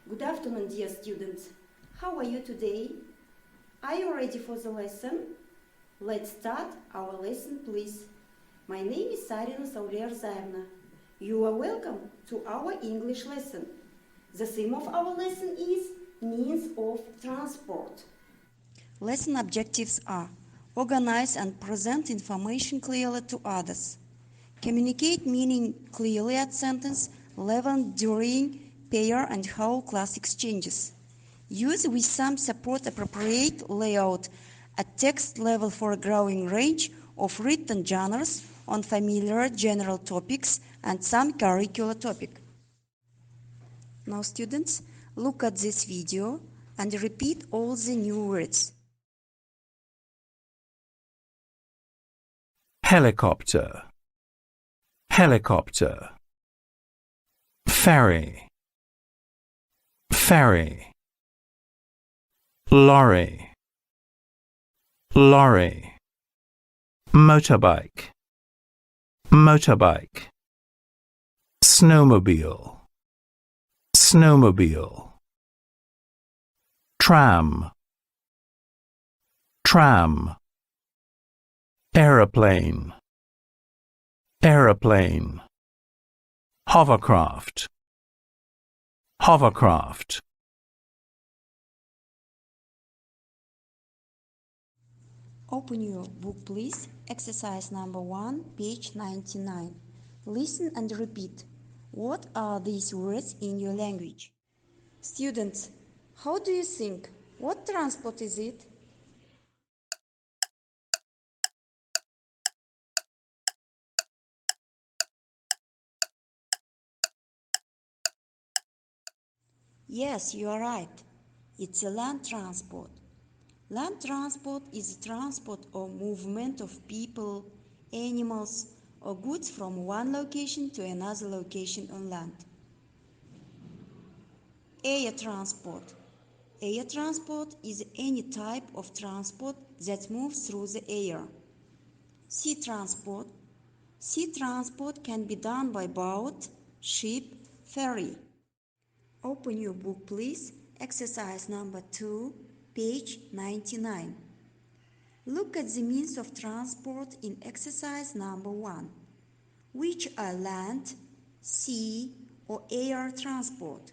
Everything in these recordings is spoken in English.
Good afternoon, dear students. How are you today? Are you ready for the lesson? Let's start our lesson, please. My name is Sarina Сауле Рзаевна. You are welcome to our English lesson. The theme of our lesson is means of transport. Lesson objectives are: organize and present information clearly to others. Communicate meaning clearly at sentence level during pair and whole class exchanges. Use with some support appropriate layout at text level for a growing range of written genres on familiar general topics and some curricular topic. Now students, look at this video and repeat all the new words. Helicopter, helicopter. Ferry, ferry. Lorry, lorry. Motorbike, motorbike. Snowmobile, snowmobile. Tram, tram. Aeroplane, aeroplane. Hovercraft, hovercraft. Open your book, please. Exercise number 1, page 99. Listen and repeat. What are these words in your language? Students, how do you think? What transport is it? Yes, you are right. It's a land transport. Land transport is the transport or movement of people, animals, or goods from one location to another location on land. Air transport. Air transport is any type of transport that moves through the air. Sea transport. Sea transport can be done by boat, ship, ferry. Open your book, please. Exercise number 2, page 99. Look at the means of transport in exercise number 1, which are land, sea, or air transport.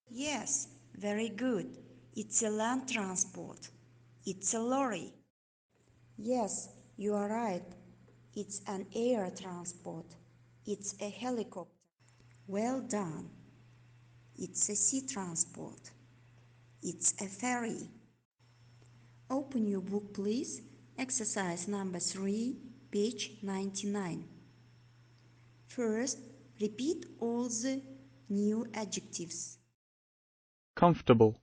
Yes, very good. It's a land transport. It's a lorry. Yes, you are right. It's an air transport. It's a helicopter. Well done. It's a sea transport. It's a ferry. Open your book, please. Exercise number 3, page 99. First, repeat all the new adjectives. Comfortable,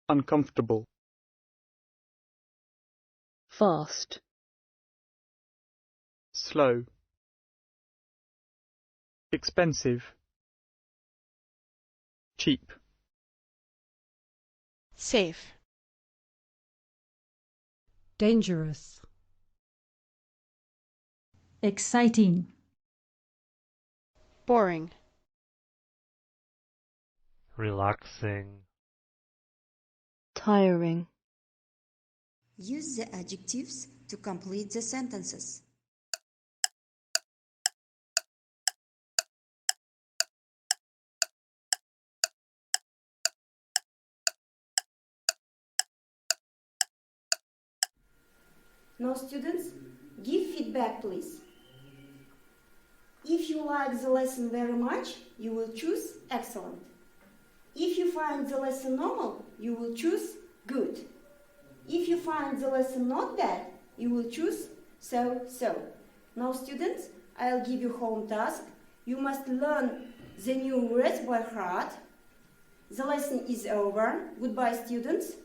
uncomfortable. Fast, Slow, expensive, cheap. safe, dangerous, exciting, boring, relaxing, tiring, Use the adjectives to complete the sentences. Now students, give feedback please. If you like the lesson very much, you will choose excellent. If you find the lesson normal, you will choose good. If you find the lesson not bad, you will choose so. Now students, I'll give you home task. You must learn the new words by heart. The lesson is over. Goodbye students.